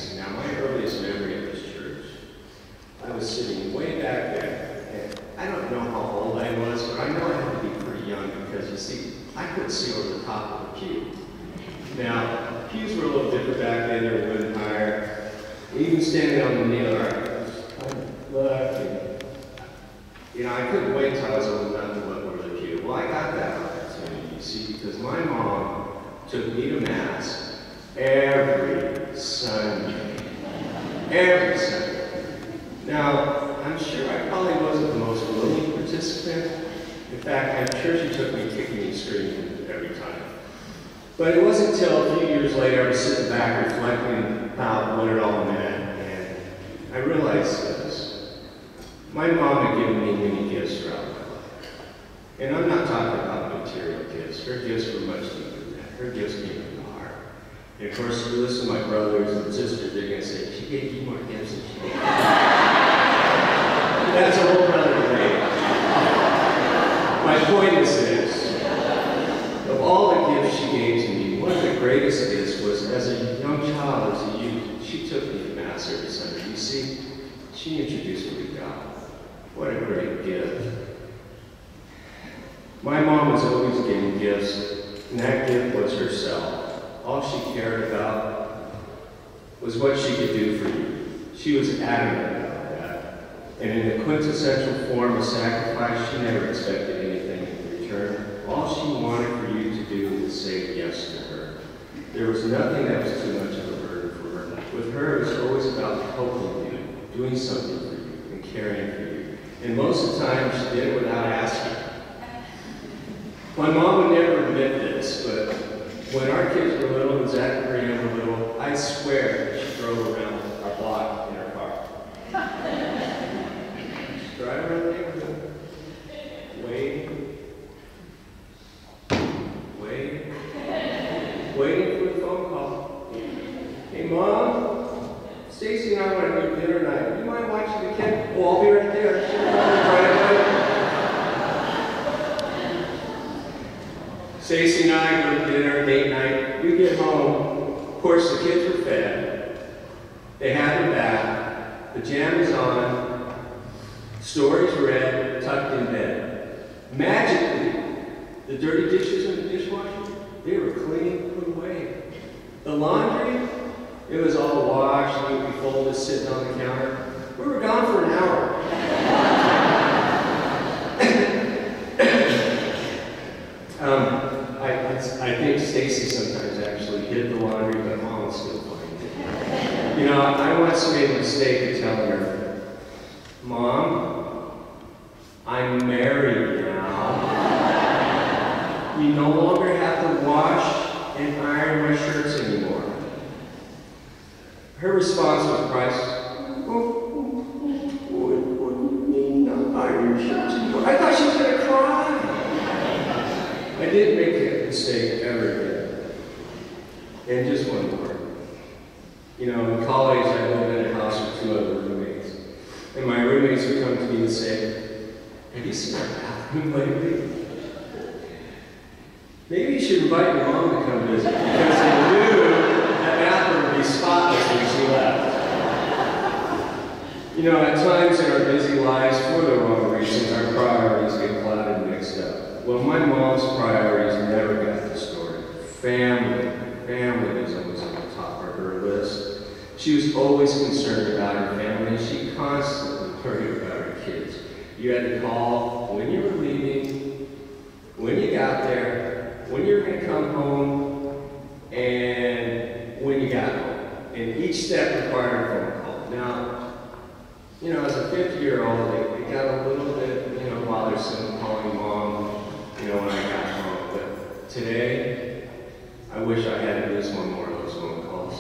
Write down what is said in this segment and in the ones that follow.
dance. Now, my earliest memory of this church, I was sitting way back there, and I don't know how old I was, but I know I had to be pretty young because, you see, I couldn't see over the top of the pew. Now, pews were a little different back then, they were wooden higher. Even standing on the knee, all right, I left, you know, I couldn't wait till I was old enough to look over the pew. Well, I got that opportunity, you see, because my mom took me to Mass every Sunday. Every Sunday. Now, I'm sure I probably wasn't the most willing participant. In fact, at church, he took me kicking and screaming every time. But it wasn't until a few years later I was sitting back reflecting about what it all meant, and I realized this. My mom had given me many gifts throughout my life. And I'm not talking about material gifts. Her gifts were much deeper than that. Her gifts came from the heart. And of course, if you listen to my brothers and sisters, they're going to say, she gave you more gifts than she gave me. That's a whole other debate. My point is this. Of all the gifts she gave to me, one of the greatest gifts was as a young child, as a youth, she took me to Mass every Sunday. You see, she introduced me to God. What a great gift. My mom was always giving gifts, and that gift was herself. All she cared about was what she could do for you. She was adamant about that. And in the quintessential form of sacrifice, she never expected anything in return. All she wanted for you to do was say yes to her. There was nothing that was too much of a burden for her. With her, it was always about helping you, doing something for you, and caring for you. And most of the time, she did it without asking. My mom would never admit this, but when our kids were little and Zach and Brianna were little, I swear that she drove around our block in her car. She'd drive around the neighborhood, waiting for a phone call. Hey, Mom, Stacy and I want to do dinner night. You mind watching the kid? Oh, I'll be right there. She'll drive. Stacy and I go to dinner, date night. We get home. Of course, the kids were fed. They had their bath. Pajamas on. Stories read, tucked in bed. Magically, the dirty dishes in the dishwasher, they were clean, put away. The laundry, it was all washed, neatly folded, sitting on the counter. We were gone for an hour. I think Stacy sometimes actually hid the laundry, but Mom was still fine. You know, I once made a mistake of telling her, Mom, I'm married now. You no longer have to wash and iron my shirts anymore. Her response was priceless. What do you mean not iron your shirts anymore? I thought she was going to cry. I didn't make that mistake ever again. And just one more. You know, in college, I lived in a house with 2 other roommates. And my roommates would come to me and say, have you seen our bathroom lately? Maybe you should invite your mom to come visit, because they knew that bathroom would be spotless when she left. You know, at times in our busy lives, for the wrong reasons, our priorities get clouded and mixed up. Well, my mom's priorities never got distorted. Family was always on the top of her list. She was always concerned about her family, and she constantly worried about her kids. You had to call when you were leaving, when you got there, when you were going to come home, and when you got home. And each step required a phone call. Now, you know, as a 50-year-old, they got a little bit, you know, bothersome calling Mom, you know, when I got home. But today, I wish I hadn't missed one more of those phone calls.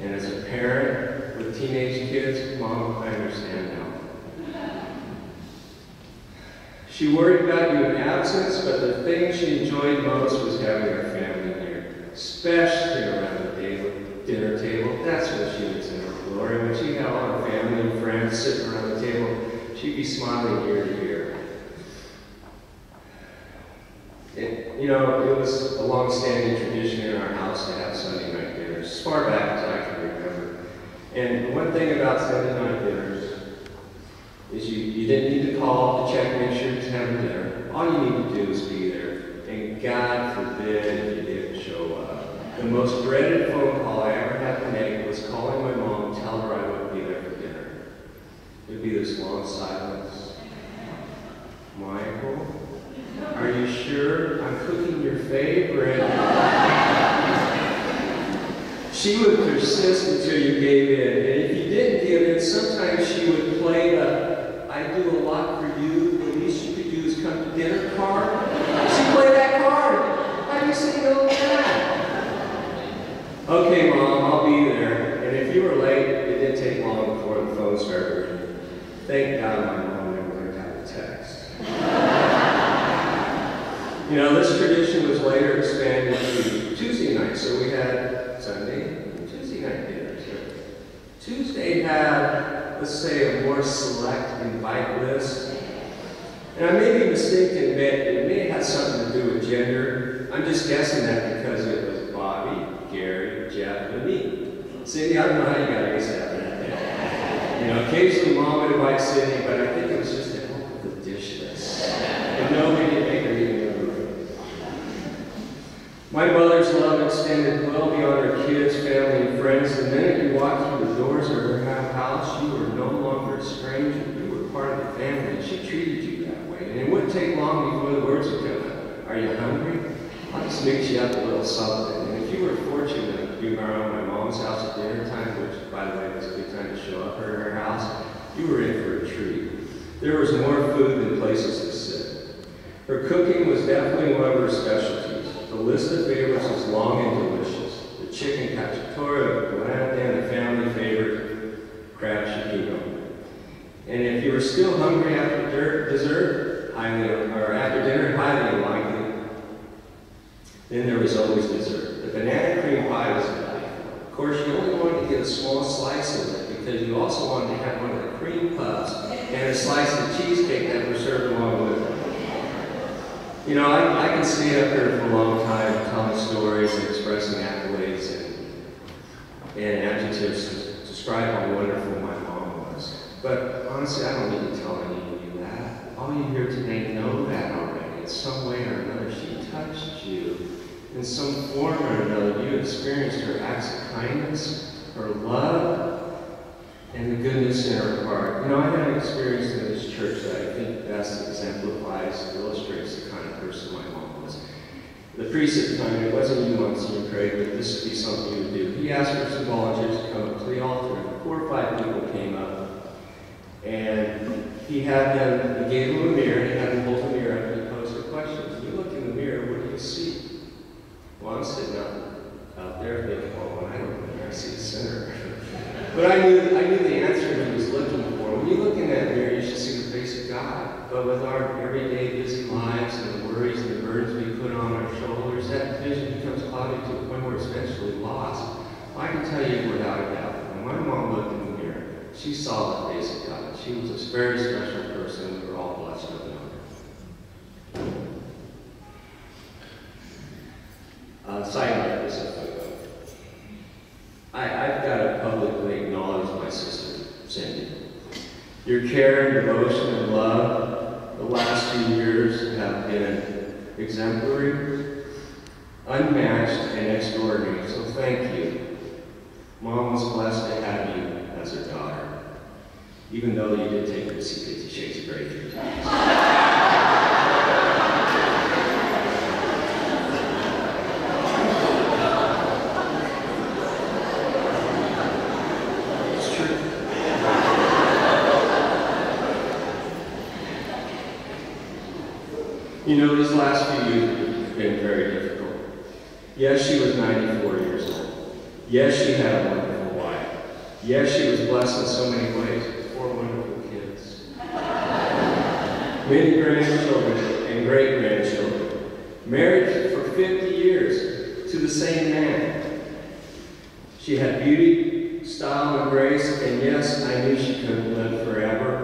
And as a parent with teenage kids, Mom, I understand now. She worried about you in absence, but the thing she enjoyed most was having her family here, especially around the dinner table. That's when she was in her glory. When she had all her family and friends sitting around the table, she'd be smiling ear to ear. You know, it was a long-standing tradition in our house to have Sunday night dinners, as far back as I can remember. And the one thing about Sunday night dinners is you didn't need to call to check, make sure you're having dinner. All you need to do is be there. And God forbid you didn't show up. The most dreaded phone call I ever had to make was calling my mom and tell her I wouldn't be there for dinner. It would be this long silence. Michael, are you sure I'm cooking your favorite? She would persist until you gave in. And if you didn't give in, sometimes she would play the I do a lot for you, the least you could do is come to dinner card. She'd play that card. How do you say no to that? Okay, Mom, I'll be there. And if you were late, it didn't take long before the phone started ringing. Thank God my mom never learned how to text. You know, this tradition was later expanded to Tuesday night, so we had Sunday and Tuesday night dinners. Tuesday had, let's say, a more select invite list. And I may be mistaken that it may have had something to do with gender. I'm just guessing that because it was Bobby, Gary, Jeff, and me. Cindy, I don't know how you got ASAP that day. You know, occasionally Mom would invite Cindy, but I think it was just to help with the dish list. And nobody did make her eat. My mother's love extended well beyond her kids, family, and friends. The minute you walked through the doors of her house, you were no longer a stranger. You were part of the family. She treated you that way. And it wouldn't take long before the words would come out. Are you hungry? I'll just mix you up a little something. And if you were fortunate to be around my mom's house at dinner time, which, by the way, was a good time to show up at her house, you were in for a treat. There was more food than places to sit. Her cooking was definitely one of her specialties. The list of favorites was long and delicious. The chicken cacciatore, the and the family favorite, crab chipino. And if you were still hungry after dessert, after dinner, highly unlikely, then there was always dessert. The banana cream pie was delightful. Of course, you only wanted to get a small slice of it because you also wanted to have one of the cream puffs and a slice of cheesecake that was served along with it. You know, I can stay up here for a long time telling stories and expressing accolades and adjectives to describe how wonderful my mom was. But honestly, I don't need to tell any of you that. All you here today know that already. In some way or another, she touched you. In some form or another, you experienced her acts of kindness, her love, and the goodness in her heart. You know, I had an experience in this church that I think best exemplifies, illustrates the kind of person my mom was. The priest at the time, it wasn't you, Monsignor Craig, but this would be something you would do. He asked for some volunteers to come up to the altar. 4 or 5 people came up, and he gave them a mirror, he had them hold a mirror up, and he posed a question. You look in the mirror, what do you see? Well, I'm sitting out there thinking, oh, when I look in the mirror, I see a sinner. But I knew the answer he was looking for. When you look in that mirror, you should see the face of God. But with our everyday busy lives and the worries and the burdens we put on our shoulders, that vision becomes cloudy to a point where it's eventually lost. Well, I can tell you without a doubt, when my mom looked in the mirror, she saw the face of God. She was a very special person. We were all blessed to have known her. Side note, this is I've got to publicly acknowledge my sister, Cindy. Your care and devotion and love the last few years have been exemplary, unmatched, and extraordinary. So thank you. Mom was blessed to have you as her daughter, even though you did take her to see 50 Shades of Grey 3 times. You know, these last few years have been very difficult. Yes, she was 94 years old. Yes, she had a wonderful wife. Yes, she was blessed in so many ways. 4 wonderful kids. Many grandchildren and great-grandchildren. Married for 50 years to the same man. She had beauty, style, and grace, and yes, I knew she couldn't live forever.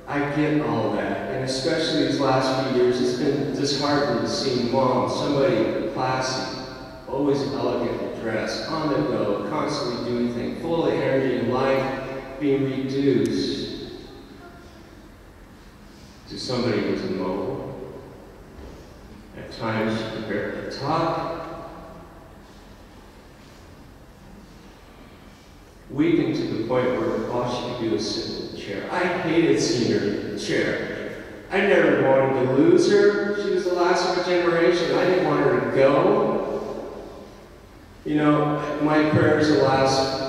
I get all that. And especially these last few years, it's been disheartening to see Mom, somebody classy, always elegantly dressed, on the go, constantly doing things, full of energy and being reduced to somebody who's immobile. At times she could barely talk. Weakened to the point where all she could do was sit in the chair. I hated seeing her in the chair. I never wanted to lose her. She was the last of a generation. I didn't want her to go. You know, my prayers the last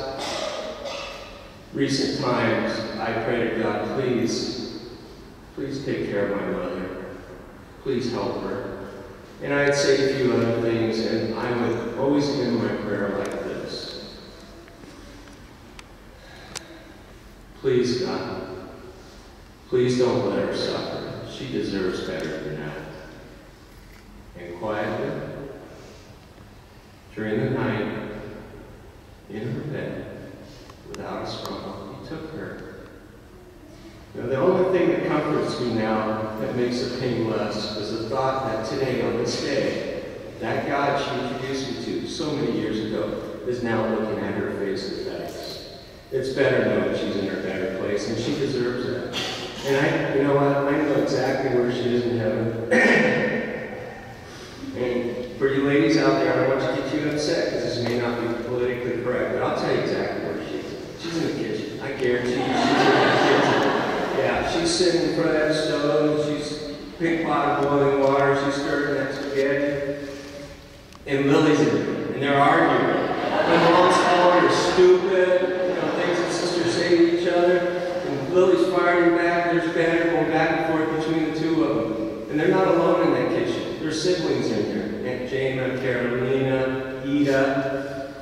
recent times, I pray to God, please take care of my mother. Please help her. And I'd say a few other things, and I would always end my prayer like this. Please, God, please don't let her suffer. She deserves better than that. And quietly, during the night, in her bed, without a struggle, he took her. Now, the only thing that comforts me now, that makes the pain less, is the thought that today, on this day, that God she introduced me to so many years ago is now looking at her face to face. It's better knowing she's in her better place, and she deserves that. And you know what? I know exactly where she is in heaven. And for you ladies out there, I don't want to get you upset because this may not be politically correct, but I'll tell you exactly where she is. She's in the kitchen. I guarantee you, she's in the kitchen. Yeah, she's sitting in front of that stove, and she's pink pot of boiling water, she's stirring that spaghetti. And Lily's in there, and they're arguing. My mom's calling her stupid, you know, things that sisters say to each other. And Lily's firing back, there's banter going back and forth between the two of them. And they're not alone in that kitchen. There's siblings in there. Aunt Jana, Carolina, Ida.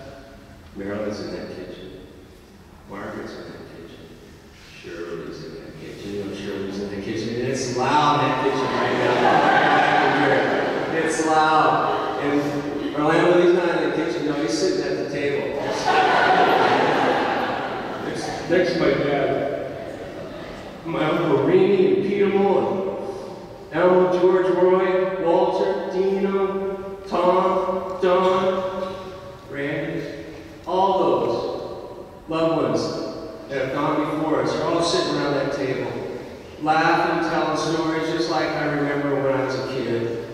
Marilyn's in that kitchen. Margaret's in that kitchen. Shirley's in that kitchen. You know Shirley's in that kitchen. And it's loud in that kitchen right now. I can hear it. It's loud. And Orlando, he's not in the kitchen. No, he's sitting at the table. Next to my dad. My Uncle Rini and Peter Moore, Elmo, George, Roy, Walter, Dino, Tom, Don, Randy, all those loved ones that have gone before us are all sitting around that table, laughing, telling stories just like I remember when I was a kid.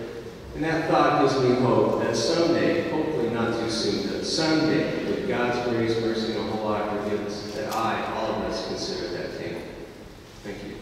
And that thought gives me hope that someday, hopefully not too soon, but someday, with God's grace, mercy, and a whole lot of forgiveness, that all of us, consider that table. Thank you.